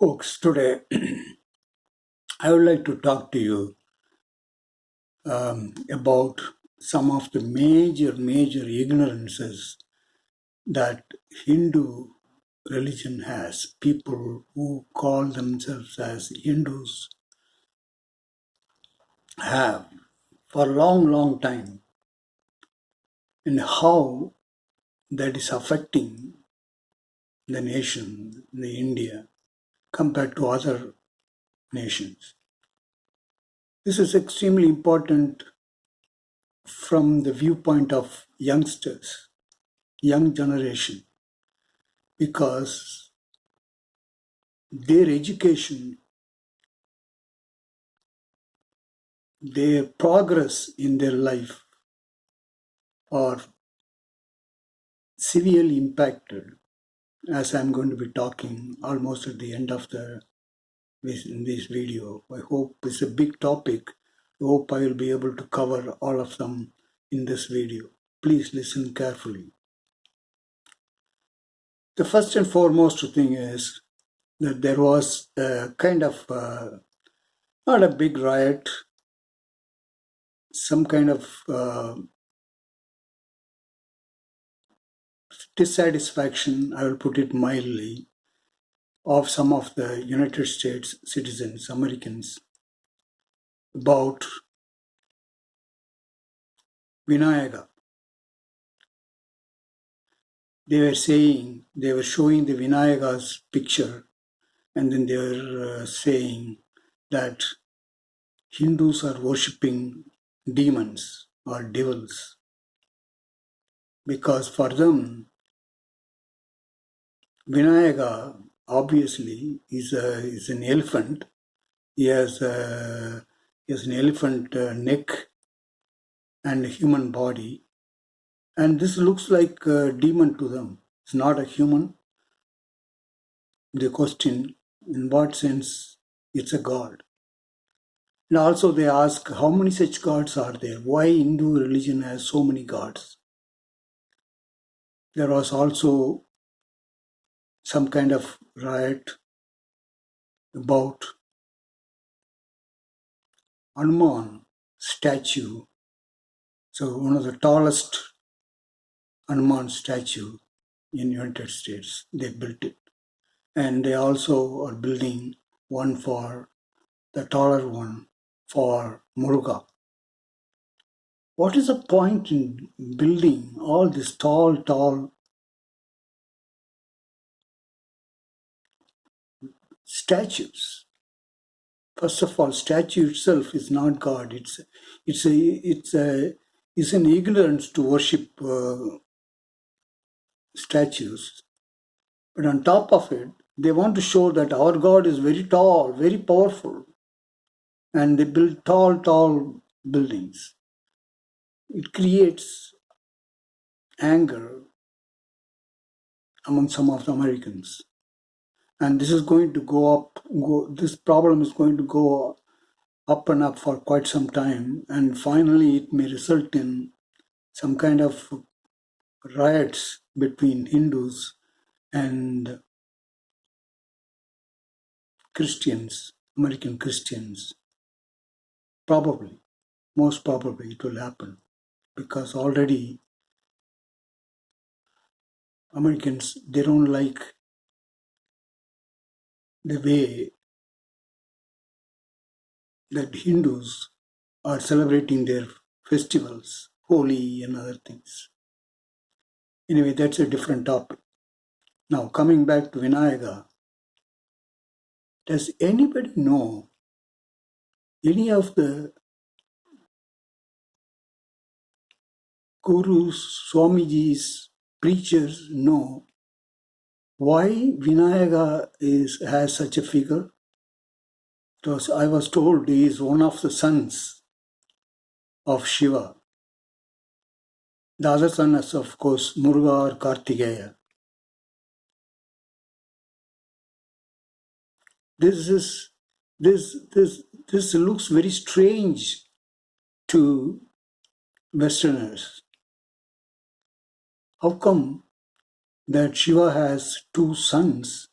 Folks, today I would like to talk to you about some of the major ignorances that Hindu religion has. People who call themselves as Hindus have for a long time, and how that is affecting the nation, the India, compared to other nations. This is extremely important from the viewpoint of youngsters, young generation, because their education, their progress in their life are severely impacted, as I'm going to be talking almost at the end of this video. I hope it's a big topic. I hope I will be able to cover all of them in this video. Please listen carefully. The first and foremost thing is that there was a kind of, not a big riot, some kind of dissatisfaction, I will put it mildly, of some of the United States citizens, Americans, about Vinayaka. They were showing the Vinayaka's picture, and then they were saying that Hindus are worshipping demons or devils, because for them, Vinayaka obviously is an elephant. He has an elephant neck and a human body, and this looks like a demon to them. It's not a human. They question in what sense it's a god. And also they ask, how many such gods are there? Why Hindu religion has so many gods? There was also some kind of riot about Hanuman statue. So one of the tallest Hanuman statue in United States, they built it. And they also are building one for the taller one for Muruga. What is the point in building all these tall statues? First of all, statue itself is not God. It's an ignorance to worship statues. But on top of it, they want to show that our God is very tall, very powerful, and they build tall buildings. It creates anger among some of the Americans, and this is going to go up. This problem is going to go up and up for quite some time, and finally it may result in some kind of riots between Hindus and Christians, American Christians. Probably, most probably it will happen, because already Americans, they don't like the way that Hindus are celebrating their festivals, Holi and other things. Anyway, that's a different topic. Now, coming back to Vinayaka, does anybody know, any of the gurus, Swamijis, preachers know why Vinayaka has such a figure? Because I was told he is one of the sons of Shiva. The other son is, of course, Muruga or Kartikeya. This looks very strange to Westerners. How come that Shiva has two sons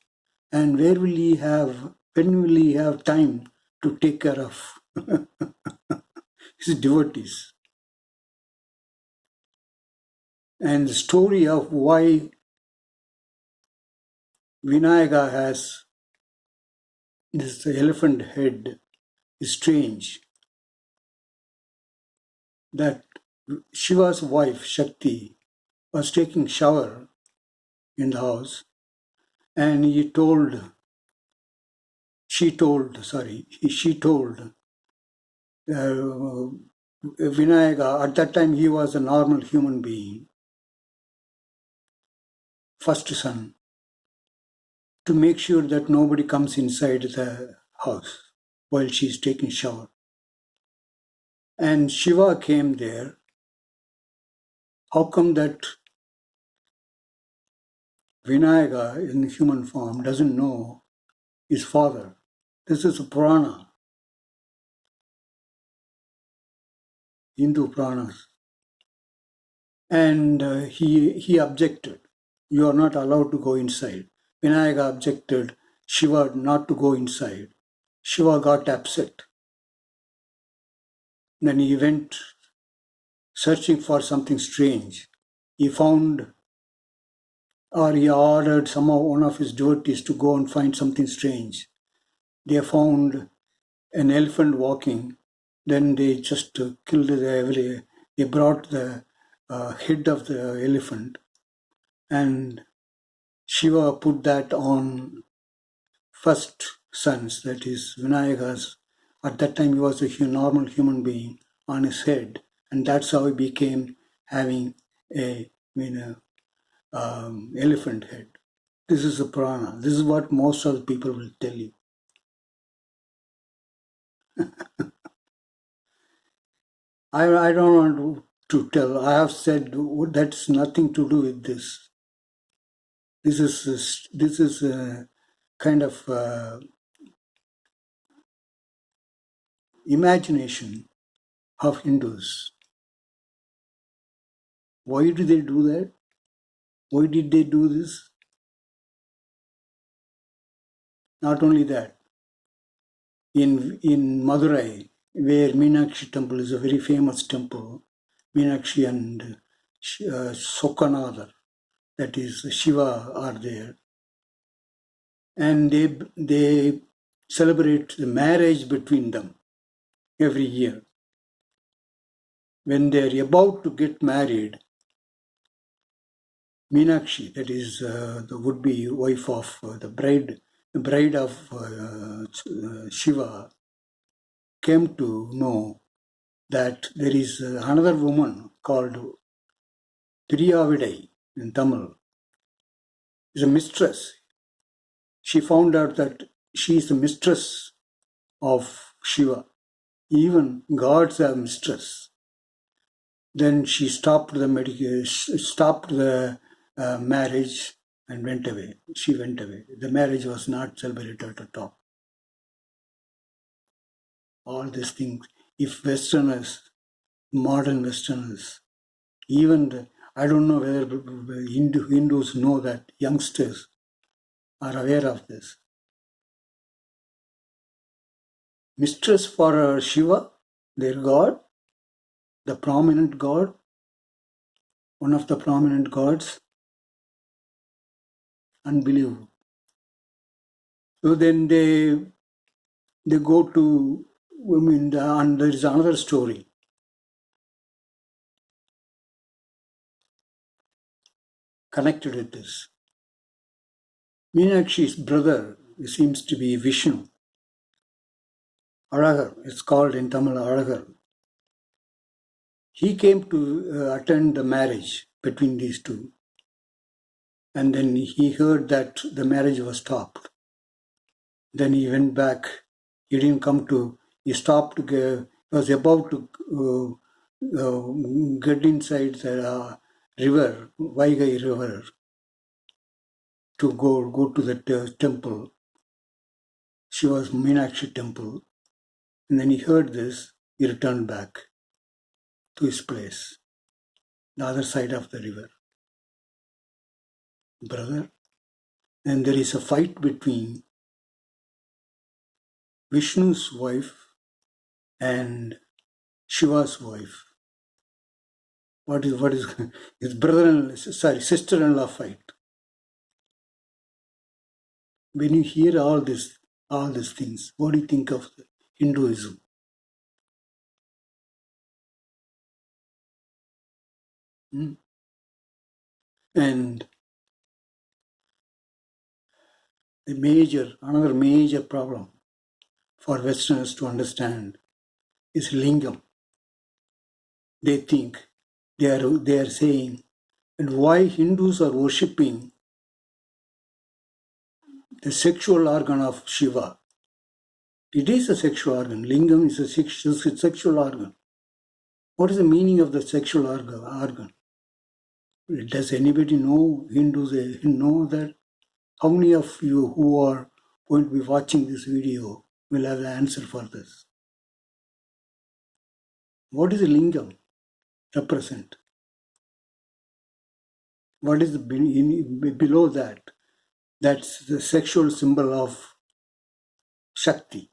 And when will he have time to take care of his devotees? And the story of why Vinayaka has this elephant head is strange. That Shiva's wife, Shakti, was taking shower in the house, and she told Vinayaka, at that time he was a normal human being, first son, to make sure that nobody comes inside the house while she is taking shower. And Shiva came there. How come that Vinayaka in human form doesn't know his father? This is a Purana, Hindu Puranas. And he objected. You are not allowed to go inside. Vinayaka objected Shiva not to go inside. Shiva got upset. Then he went searching for something strange. He found, or he ordered one of his devotees to go and find something strange. They found an elephant walking. Then they just killed they brought the head of the elephant, and Shiva put that on first sons, that is Vinayaka's. At that time he was a normal human being, on his head, and that's how he became having a elephant head. This is a Purana. This is what most of the people will tell you. I don't want to tell. I have said that's nothing to do with this. This is a kind of imagination of Hindus. Why do they do that? Why did they do this? Not only that, in Madurai, where Meenakshi temple is a very famous temple, Meenakshi and Sokanadar, that is Shiva, are there, and they celebrate the marriage between them every year. When they are about to get married, Meenakshi, that is the would-be wife of the bride of Shiva, came to know that there is another woman called Tiriyavidai in Tamil, is a mistress. She found out that she is the mistress of Shiva. Even gods have mistress. Then she stopped the marriage and went away. She went away. The marriage was not celebrated at all. All these things, if Westerners, modern Westerners, even I don't know whether Hindus know that, youngsters are aware of this. Mistress for Shiva, their god, the prominent god, one of the prominent gods, unbelievable. So then they go to, and there is another story. Connected with this. Meenakshi's brother seems to be Vishnu. Aragar, it's called in Tamil Aragar. He came to attend the marriage between these two. And then he heard that the marriage was stopped. Then he went back. He didn't come to, he stopped, was about to get inside the river, Vaigai river, to go to the temple. Shiva's Meenakshi temple. And then he heard this, he returned back to his place, the other side of the river. Brother, and there is a fight between Vishnu's wife and Shiva's wife. What is his sister-in-law fight? When you hear all these things, what do you think of Hinduism? Hmm? And another major problem for Westerners to understand is lingam. They think they are saying, and why Hindus are worshipping the sexual organ of Shiva. It is a sexual organ. Lingam is a sexual organ. What is the meaning of the sexual organ? Does anybody know? Hindus know that? How many of you who are going to be watching this video will have the answer for this? What is the lingam represent? What is below that? That's the sexual symbol of Shakti.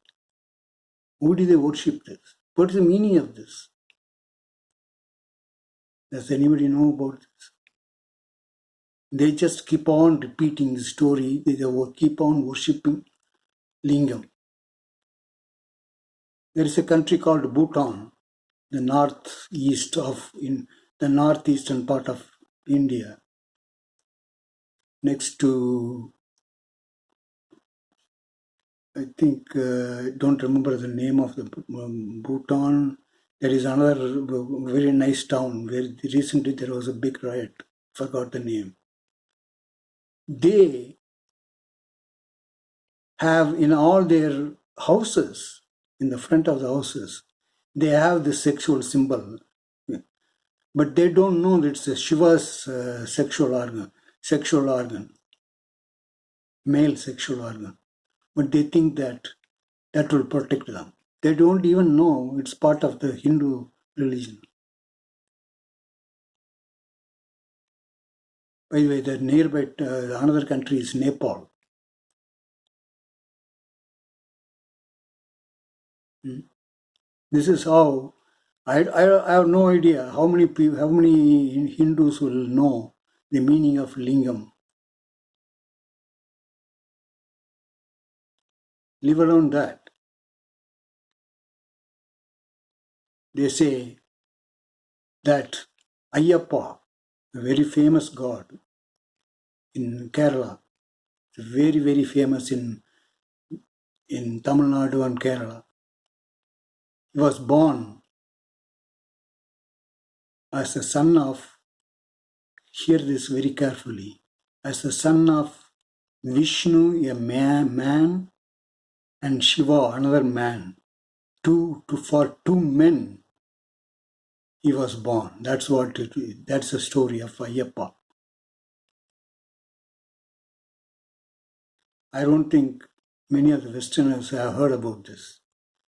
Who do they worship this? What is the meaning of this? Does anybody know about this? They just keep on repeating the story. They keep on worshipping lingam. There is a country called Bhutan, the northeastern part of India, next to, I think, don't remember the name of the Bhutan. There is another very nice town where recently there was a big riot. Forgot the name. They have in all their houses, in the front of the houses, they have the sexual symbol. But they don't know that it's a Shiva's sexual organ, male sexual organ. But they think that will protect them. They don't even know it's part of the Hindu religion. By the way, the nearby another country is Nepal. This is how I have no idea how many Hindus will know the meaning of lingam. Leave alone that. They say that Ayyappa, a very famous god in Kerala, very, very famous in Tamil Nadu and Kerala. He was born as the son of, hear this very carefully, as the son of Vishnu, a man, and Shiva, another man. For two men, he was born. That's the story of Ayyappa. I don't think many of the Westerners have heard about this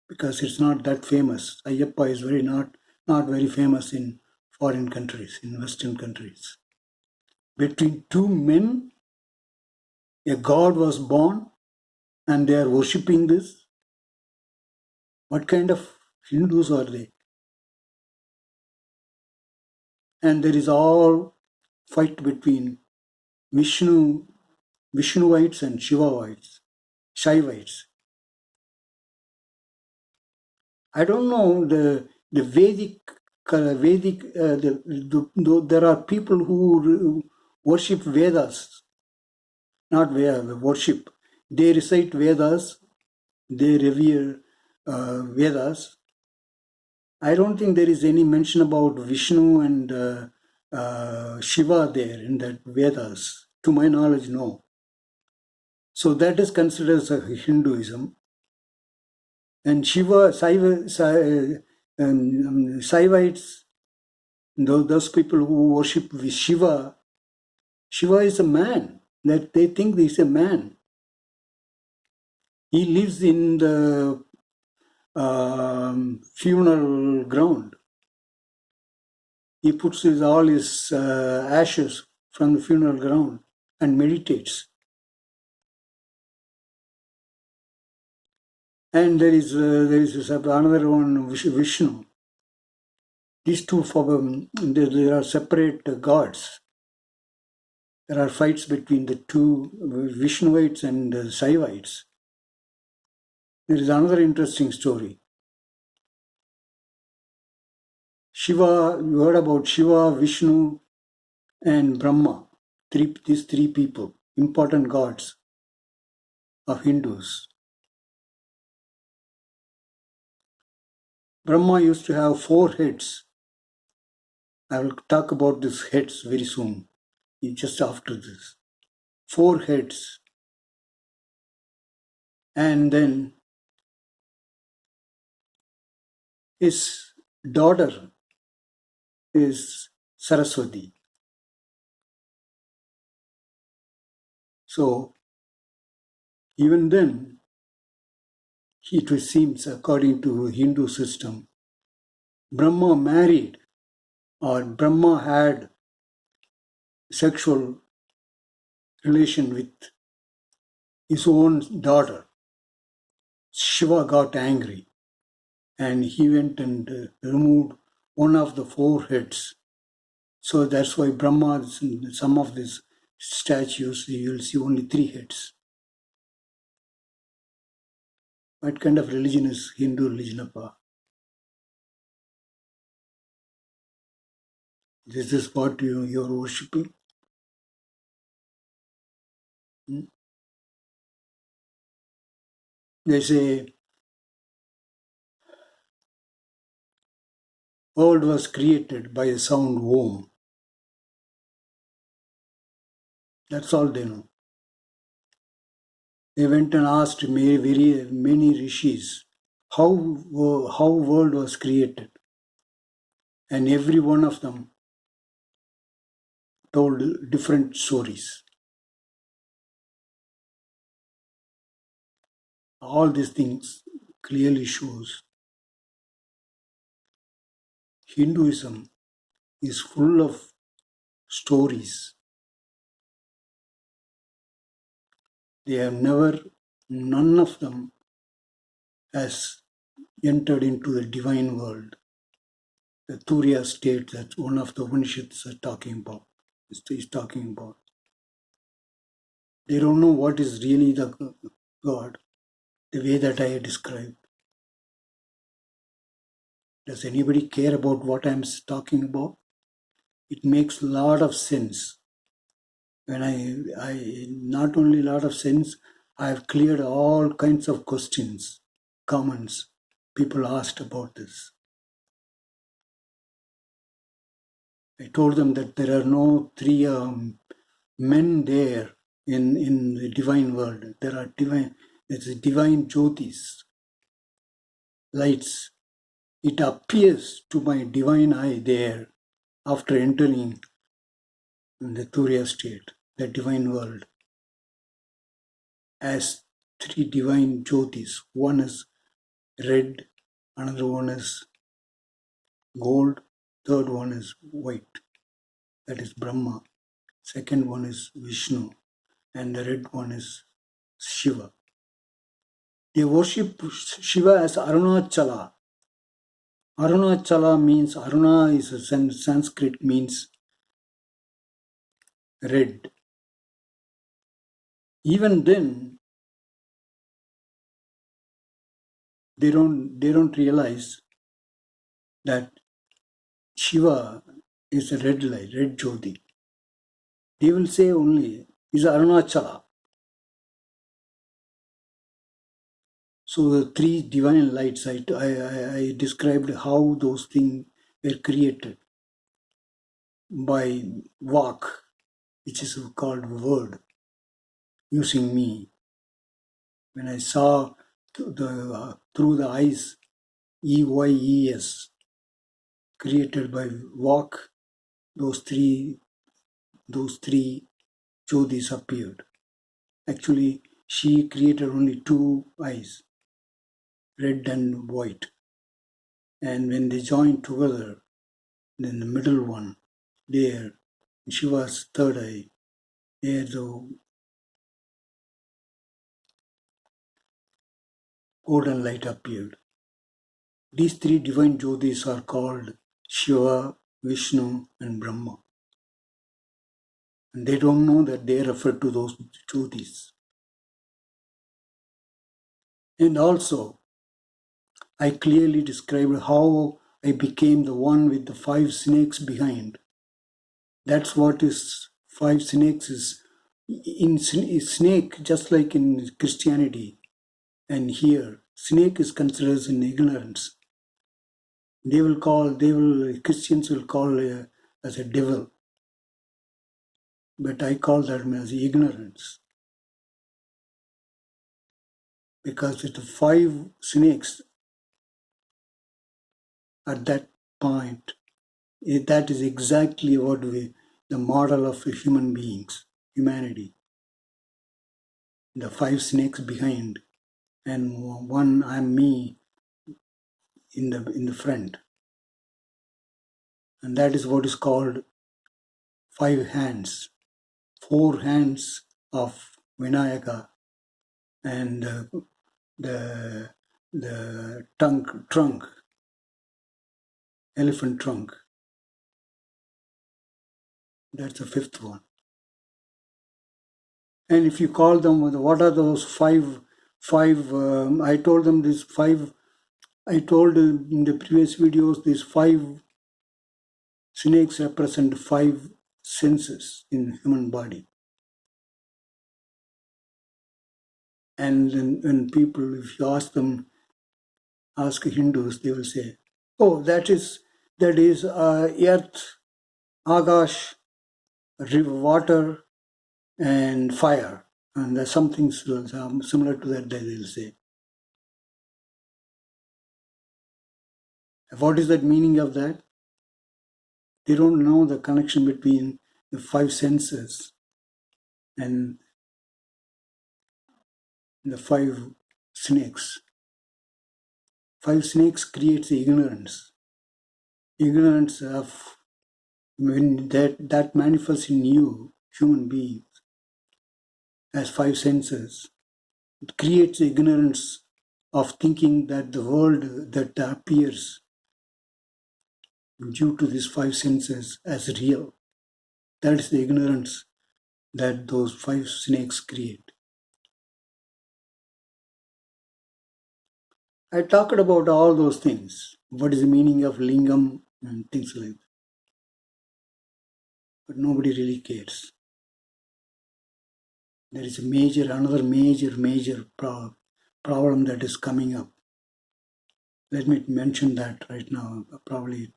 because it's not that famous. Ayyappa is not very famous in foreign countries, in Western countries. Between two men, a god was born and they are worshipping this. What kind of Hindus are they? And there is all fight between Vishnuites and Shaivites. I don't know the Vedic. There are people who worship Vedas, not worship. They recite Vedas. They revere Vedas. I don't think there is any mention about Vishnu and Shiva there in that Vedas. To my knowledge, no. So that is considered as a Hinduism. And Saivites, those people who worship Shiva is a man. That they think he's a man. He lives in the funeral ground. He puts all his ashes from the funeral ground and meditates. And there is another one, Vishnu. These two, there are separate gods. There are fights between the two Vishnuites and Shaivites. There is another interesting story. Shiva, you heard about Shiva, Vishnu, and Brahma. These three people, important gods of Hindus. Brahma used to have 4 heads. I will talk about these heads very soon, just after this. 4 heads. And then his daughter is Saraswati. So even then, it seems, according to Hindu system, Brahma married or Brahma had sexual relation with his own daughter. Shiva got angry and he went and removed one of the 4 heads. So that's why Brahma, in some of these statues, you will see only 3 heads. What kind of religion is Hindu religion, Appa? This is what you're worshipping? They say world was created by a sound Om. That's all they know. They went and asked many rishis how world was created, and every one of them told different stories. All these things clearly shows Hinduism is full of stories. They have none of them has entered into the divine world. The Turiya state that one of the Upanishads is talking about. They don't know what is really the God, the way that I described. Does anybody care about what I'm talking about? It makes a lot of sense. When I not only a lot of sense, I have cleared all kinds of questions, comments people asked about this. I told them that there are no 3 men there in the divine world. There's a divine jyotis, lights. It appears to my divine eye there after entering the Turiya state, the divine world, as 3 divine jyotis. One is red, another one is gold, third one is white, that is Brahma, second one is Vishnu, and the red one is Shiva. They worship Shiva as Arunachala. Arunachala means, Aruna is a Sanskrit, means red. Even then, they don't realize that Shiva is a red light, red Jyoti. They will say only, is Arunachala. So the 3 divine lights, I described how those things were created by Vak, which is called word, using me. When I saw through the eyes, EYES, created by Vak, those three Jyotis appeared. Actually, she created only 2 eyes, red and white. And when they joined together, then the middle one, there, Shiva's third eye, there golden light appeared. These three divine Jyotis are called Shiva, Vishnu, and Brahma. And they don't know that they refer to those Jyotis. And also, I clearly described how I became the one with the 5 snakes behind. That's what is 5 snakes is. In snake, just like in Christianity, and here, snake is considered as an ignorance. Christians will call as a devil, but I call that as ignorance. Because with the 5 snakes at that point, that is exactly what the model of human beings, humanity. The 5 snakes behind, and one I'm me in the front. And that is what is called 5 hands. 4 hands of Vinayaka, and the trunk, elephant trunk. That's the 5th one. And if you call them, what are those five? I told them these 5. I told in the previous videos these 5 snakes represent 5 senses in human body. And when people, if you ask Hindus, they will say, "Oh, that is earth, Agash, river, water, and fire." And there's something similar to that they will say. What is that meaning of that? They don't know the connection between the 5 senses and the 5 snakes. 5 snakes creates ignorance. Ignorance of when that manifests in you, human beings, as 5 senses. It creates ignorance of thinking that the world that appears due to these 5 senses as real. That is the ignorance that those 5 snakes create. I talked about all those things. What is the meaning of lingam and things like that. But nobody really cares. There is another major problem that is coming up. Let me mention that right now. Probably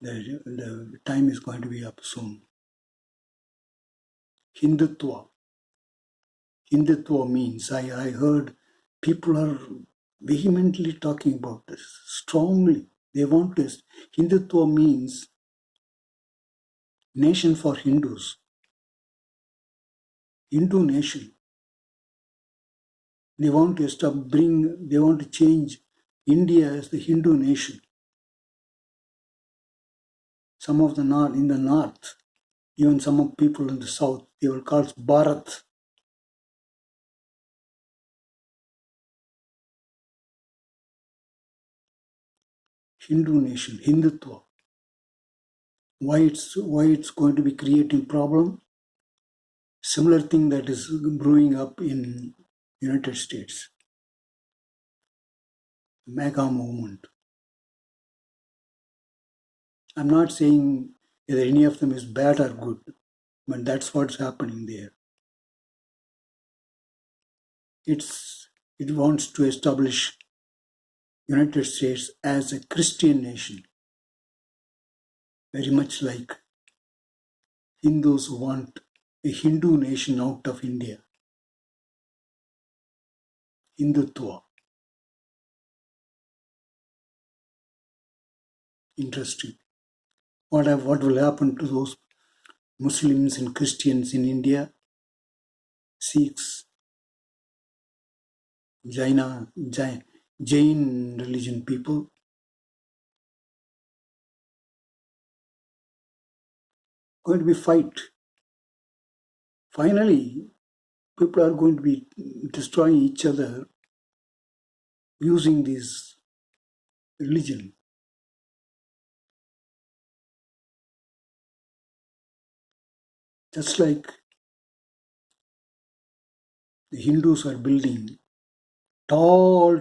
the time is going to be up soon. Hindutva. Hindutva means, I heard people are vehemently talking about this, strongly. They want this. Hindutva means nation for Hindus. Hindu nation. They want to change India as the Hindu nation. Some of in the north, even some of people in the south, they will call it Bharat. Hindu nation, Hindutva. Why it's going to be creating problem? Similar thing that is brewing up in United States. Mega movement. I'm not saying whether any of them is bad or good, but that's what's happening there. It wants to establish United States as a Christian nation, very much like Hindus want a Hindu nation out of India. Hindutva. Interesting. What will happen to those Muslims and Christians in India? Sikhs, Jain religion people. Going to be fight. Finally, people are going to be destroying each other using this religion. Just like the Hindus are building tall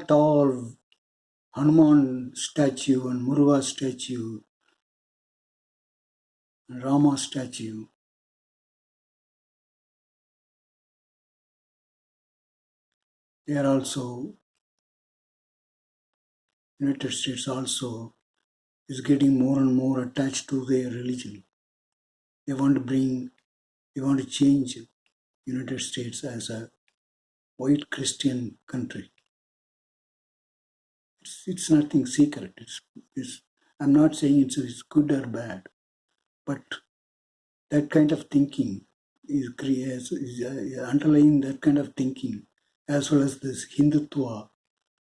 Hanuman statue and Muruga statue and Rama statue. They are also, United States also is getting more and more attached to their religion. They want to change United States as a white Christian country. It's nothing secret. I'm not saying it's good or bad, but that kind of thinking is underlying that kind of thinking, as well as this Hindutva,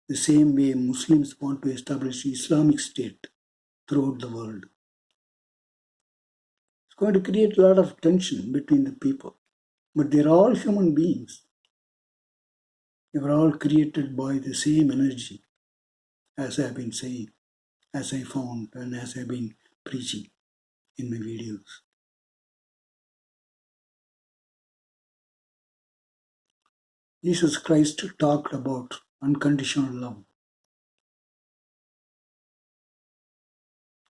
the same way Muslims want to establish Islamic State throughout the world. It's going to create a lot of tension between the people. But they're all human beings. They were all created by the same energy, as I've been saying, as I found, and as I've been preaching in my videos. Jesus Christ talked about unconditional love.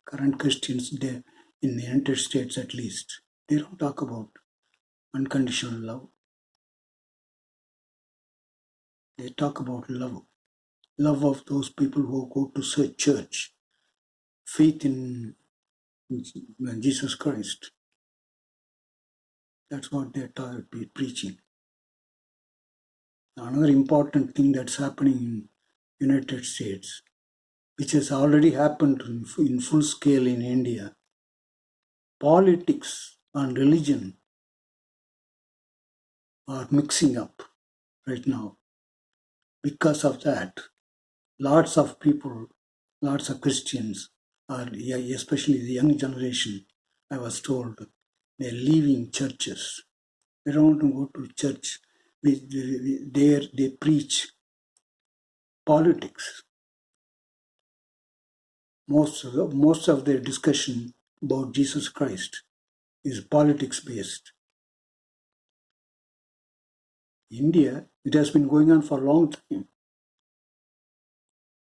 Current Christians, in the United States at least, they don't talk about unconditional love. They talk about love. Love of those people who go to church. Faith in Jesus Christ. That's what they're preaching. Another important thing that's happening in United States, which has already happened in full scale in India, politics and religion are mixing up right now. Because of that, lots of people, lots of Christians, especially the young generation, I was told, they're leaving churches. They don't want to go to church. They preach politics. Most of their discussion about Jesus Christ is politics based. India, it has been going on for a long time.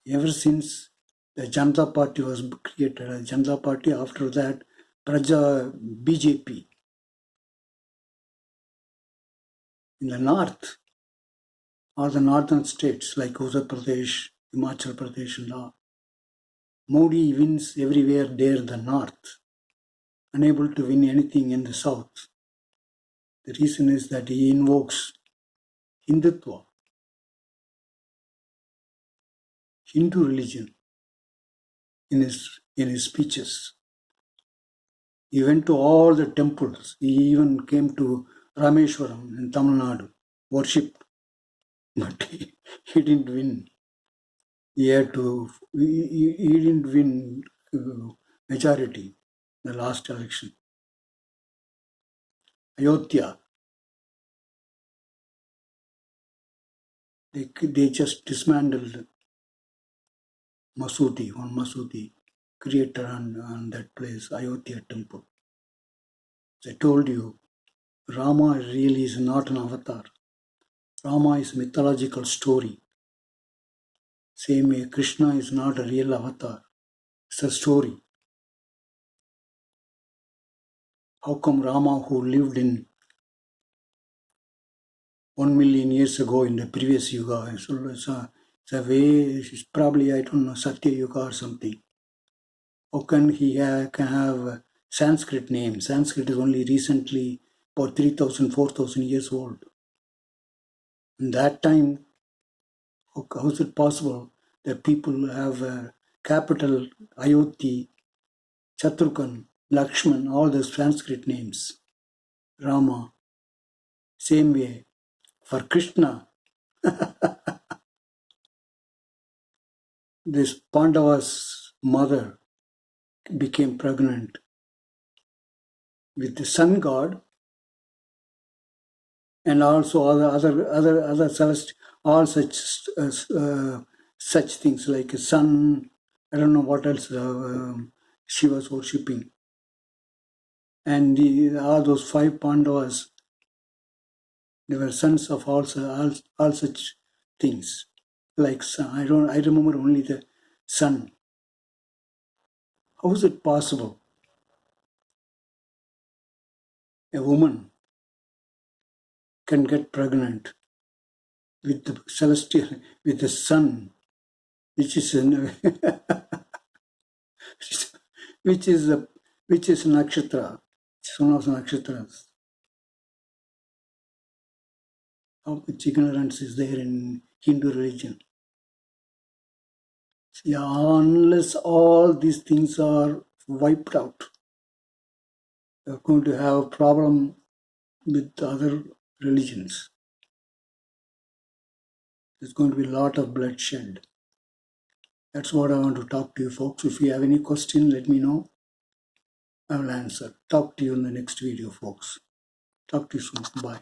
Ever since the Janata Party was created, Janata Party, after that, BJP. In the north, or the northern states like Uttar Pradesh, Himachal Pradesh, and all, Modi wins everywhere there in the north, unable to win anything in the south. The reason is that he invokes Hindutva, Hindu religion, in his speeches. He went to all the temples. He even came to Rameshwaram in Tamil Nadu, worship, but he didn't win. He didn't win majority in the last election. Ayodhya, they just dismantled one Masudi created on that place, Ayodhya temple. As I told you, Rama really is not an avatar. Rama is a mythological story. Same way, Krishna is not a real avatar. It's a story. How come Rama, who lived in 1 million years ago in the previous Yuga, it's probably, I don't know, Satya Yuga or something. How can he can have Sanskrit name? Sanskrit is only recently about 3,000, 4,000 years old. In that time, how is it possible that people have a capital Ayodhya, Chatrughan, Lakshman, all those Sanskrit names, Rama? Same way, for Krishna, this Pandava's mother became pregnant with the sun god and also other all such such things like a sun. I don't know what else she was worshipping. And all those 5 Pandavas, they were sons of all such things. Like sun. I remember only the sun. How is it possible? A woman can get pregnant with the celestial, with the sun, which is in, which is a nakshatra. It's one of the nakshatras. How much ignorance is there in Hindu religion? Yeah, unless all these things are wiped out, you're going to have a problem with other religions. There's going to be a lot of bloodshed. That's what I want to talk to you folks. If you have any question, let me know. I will answer. Talk to you in the next video, folks. Talk to you soon. Bye.